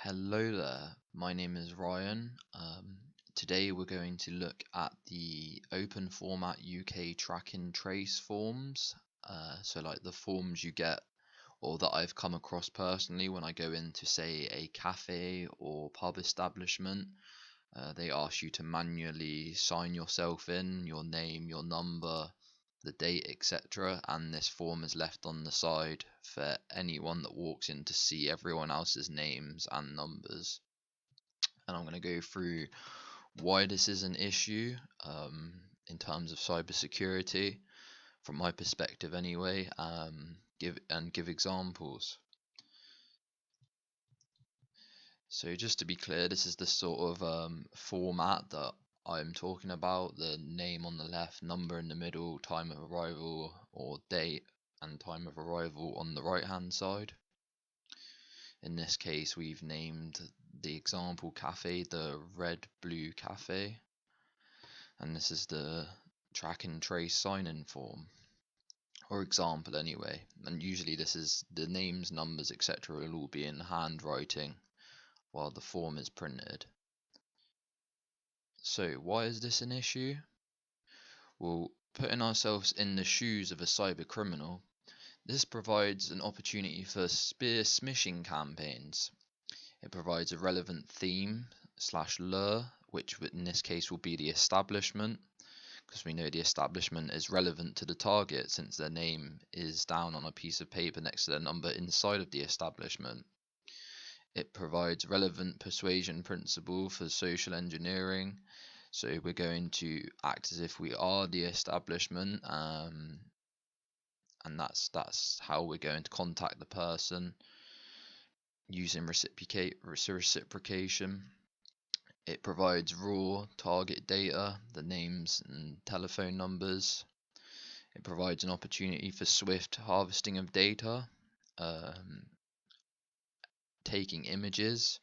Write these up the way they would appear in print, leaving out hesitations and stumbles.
Hello there, my name is Ryan. Today we're going to look at the open format UK track and trace forms. So like the forms you get or that I've come across personally when I go into say a cafe or pub establishment. They ask you to manually sign yourself in, your name, your number, the date, etc. And this form is left on the side for anyone that walks in to see everyone else's names and numbers. And I'm going to go through why this is an issue in terms of cybersecurity, from my perspective anyway. Give examples. So just to be clear, this is the sort of format that I'm talking about. The name on the left, number in the middle, time of arrival or date and time of arrival on the right hand side. In this case, we've named the example cafe the Red Blue Cafe, and this is the track and trace sign-in form, or example anyway. And usually this is the names, numbers, etc. will all be in handwriting while the form is printed. So why is this an issue? Well, putting ourselves in the shoes of a cyber criminal, this provides an opportunity for spear smishing campaigns. It provides a relevant theme / lure, which in this case will be the establishment, because we know the establishment is relevant to the target since their name is down on a piece of paper next to their number inside of the establishment. It provides relevant persuasion principle for social engineering. So we're going to act as if we are the establishment, and that's how we're going to contact the person using reciprocation. It provides raw target data, the names and telephone numbers. It provides an opportunity for swift harvesting of data, taking images.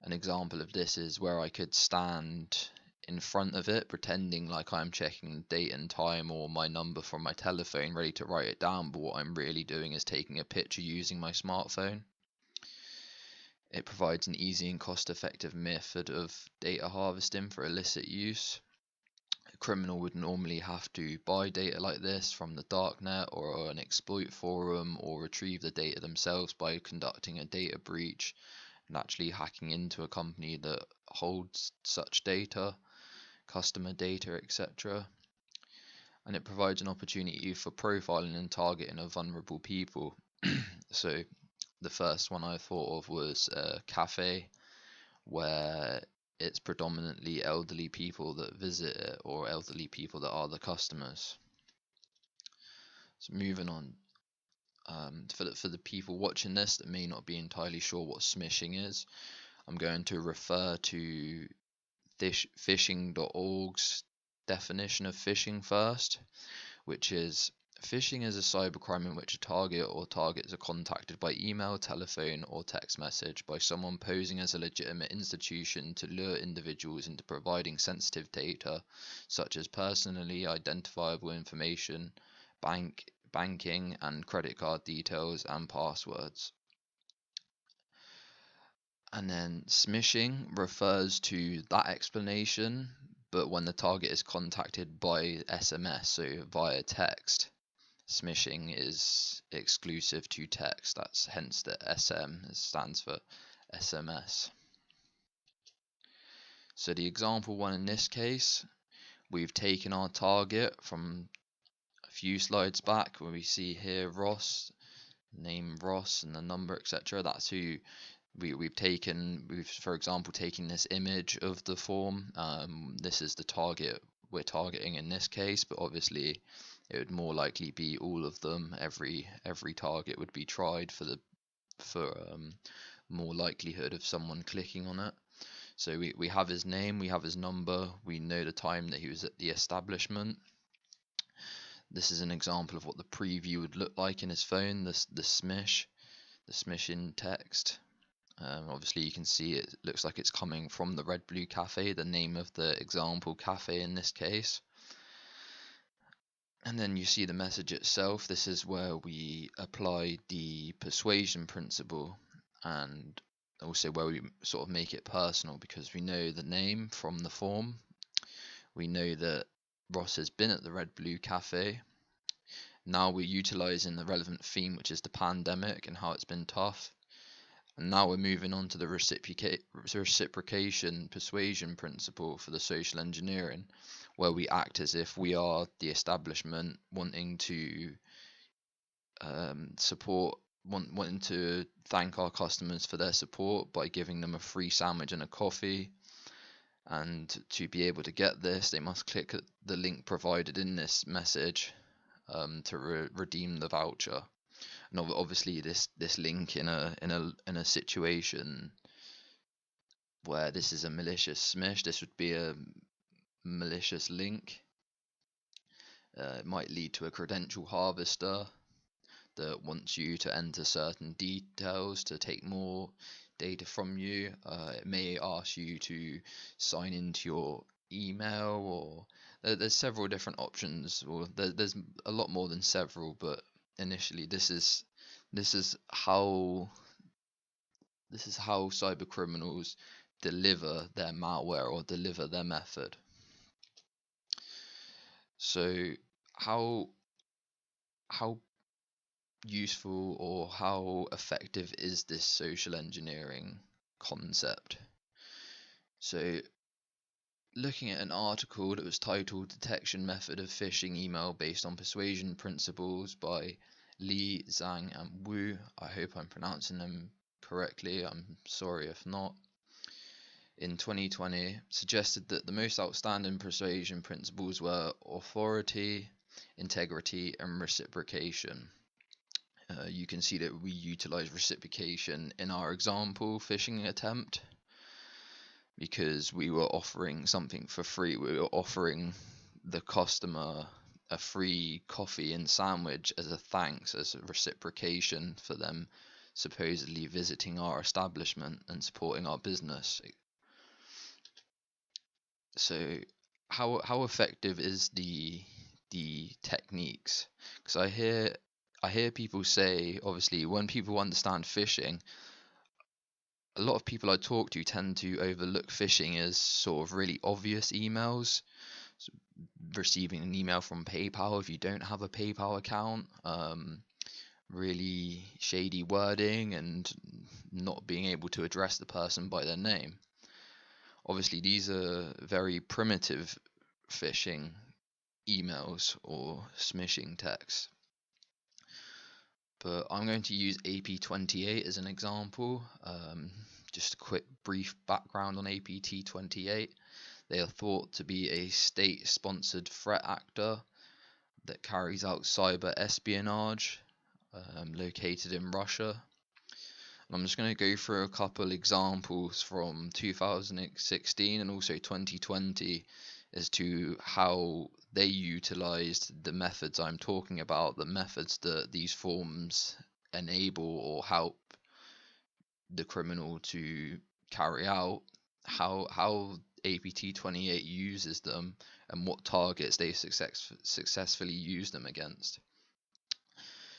An example of this is where I could stand in front of it pretending like I'm checking the date and time or my number from my telephone ready to write it down, but what I'm really doing is taking a picture using my smartphone. It provides an easy and cost-effective method of data harvesting for illicit use. A criminal would normally have to buy data like this from the darknet or an exploit forum, or retrieve the data themselves by conducting a data breach and actually hacking into a company that holds such data, customer data, etc. And it provides an opportunity for profiling and targeting of vulnerable people. So the first one I thought of was a cafe, where it's predominantly elderly people that visit it, or elderly people that are the customers. So moving on, for the people watching this that may not be entirely sure what smishing is, I'm going to refer to phishing.org's definition of phishing first, which is: phishing is a cybercrime in which a target or targets are contacted by email, telephone, or text message by someone posing as a legitimate institution to lure individuals into providing sensitive data, such as personally identifiable information, banking and credit card details, and passwords. And then smishing refers to that explanation, but when the target is contacted by SMS, so via text. Smishing is exclusive to text. That's hence the SM stands for SMS. So the example one in this case, we've taken our target from a few slides back where we see here Ross, name Ross and the number, etc. That's who we've for example taken this image of the form. This is the target we're targeting in this case, but obviously it would more likely be all of them. Every target would be tried for more likelihood of someone clicking on it. So we have his name, we have his number, we know the time that he was at the establishment. This is an example of what the preview would look like in his phone, the smishing text. Obviously you can see it looks like it's coming from the Red Blue Cafe, the name of the example cafe in this case. And then you see the message itself. This is where we apply the persuasion principle, and also where we sort of make it personal, because we know the name from the form. We know that Ross has been at the Red Blue Cafe. Now we're utilizing the relevant theme, which is the pandemic and how it's been tough. And now we're moving on to the reciprocation persuasion principle for the social engineering, where we act as if we are the establishment wanting to wanting to thank our customers for their support by giving them a free sandwich and a coffee. And to be able to get this, they must click the link provided in this message to redeem the voucher. And obviously, this link in a situation where this is a malicious smish, this would be a malicious link. It might lead to a credential harvester that wants you to enter certain details to take more data from you. It may ask you to sign into your email, or there's several different options, or there's a lot more than several, but initially this is how cyber criminals deliver their malware or deliver their method. So how useful or how effective is this social engineering concept? So looking at an article that was titled Detection Method of Phishing Email Based on Persuasion Principles by Li, Zhang and Wu. I hope I'm pronouncing them correctly, I'm sorry if not. In 2020, suggested that the most outstanding persuasion principles were authority, integrity and reciprocation. You can see that we utilize reciprocation in our example phishing attempt, because we were offering something for free. We were offering the customer a free coffee and sandwich as a thanks, as a reciprocation for them supposedly visiting our establishment and supporting our business. So how effective is the techniques? Because I hear people say, obviously, when people understand phishing, a lot of people I talk to tend to overlook phishing as sort of really obvious emails. So receiving an email from PayPal if you don't have a PayPal account, really shady wording, and not being able to address the person by their name. Obviously, these are very primitive phishing emails or smishing texts. But I'm going to use AP28 as an example. Just a quick brief background on APT28. They are thought to be a state-sponsored threat actor that carries out cyber espionage, located in Russia. And I'm just going to go through a couple examples from 2016 and also 2020 as to how they utilized the methods I'm talking about, the methods that these forms enable or help the criminal to carry out, how APT28 uses them, and what targets they successfully use them against.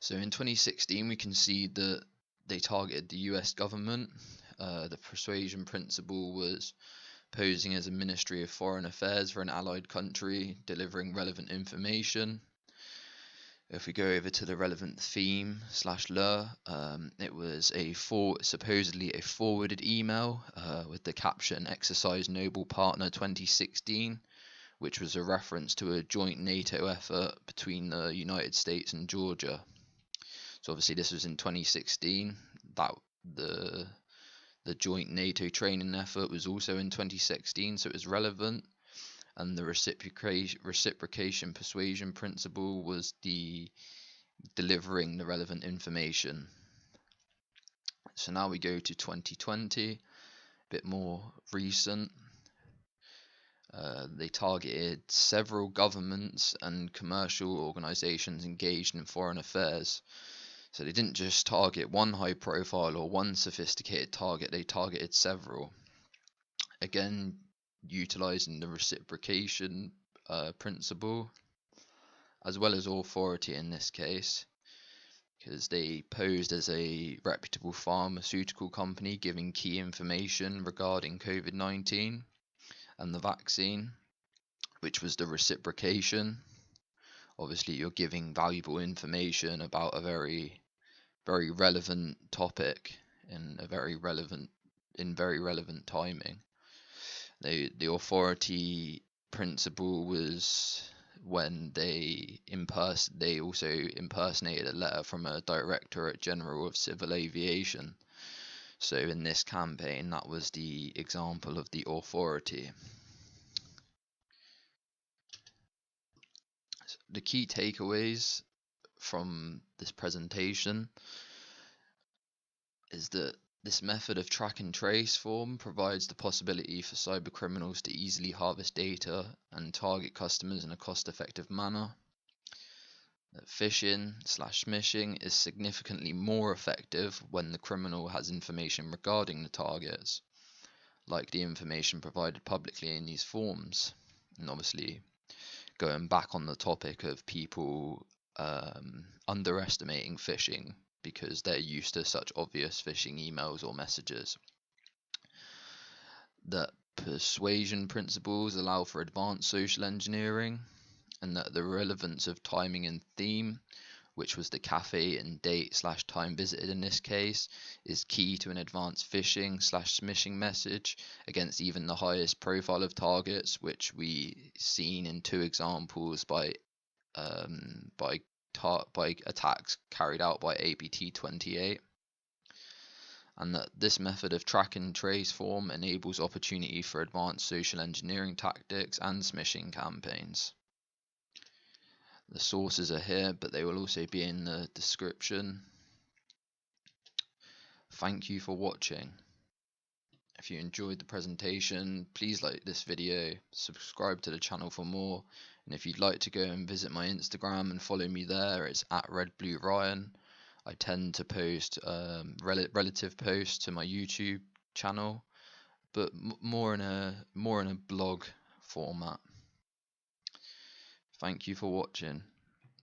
So in 2016, we can see that they targeted the US government. The persuasion principle was posing as a Ministry of Foreign Affairs for an allied country, delivering relevant information. If we go over to the relevant theme /lure, it was supposedly a forwarded email with the caption "Exercise Noble Partner 2016," which was a reference to a joint NATO effort between the United States and Georgia. So obviously this was in 2016. That the joint NATO training effort was also in 2016, so it was relevant. And the reciprocation persuasion principle was the delivering the relevant information. So now we go to 2020, a bit more recent. They targeted several governments and commercial organizations engaged in foreign affairs. So they didn't just target one high profile or one sophisticated target, they targeted several. Again, utilizing the reciprocation principle, as well as authority in this case. because they posed as a reputable pharmaceutical company giving key information regarding COVID-19 and the vaccine, which was the reciprocation. Obviously, you're giving valuable information about a very relevant topic in very relevant timing. The authority principle was when they also impersonated a letter from a Directorate General of Civil Aviation. So in this campaign, that was the example of the authority. So the key takeaways from this presentation is that this method of track and trace form provides the possibility for cybercriminals to easily harvest data and target customers in a cost-effective manner. That phishing/smishing is significantly more effective when the criminal has information regarding the targets, like the information provided publicly in these forms. And obviously, going back on the topic of people underestimating phishing because they're used to such obvious phishing emails or messages. That persuasion principles allow for advanced social engineering, and that the relevance of timing and theme, which was the cafe and date/time visited in this case, is key to an advanced phishing/smishing message against even the highest profile of targets, which we seen in two examples by attacks carried out by APT28, and that this method of track and trace form enables opportunity for advanced social engineering tactics and smishing campaigns. The sources are here, but they will also be in the description. Thank you for watching. If you enjoyed the presentation, please like this video, subscribe to the channel for more, and if you'd like to go and visit my Instagram and follow me there, it's @RedBlueRyan. I tend to post relative posts to my YouTube channel, but more in a blog format. Thank you for watching.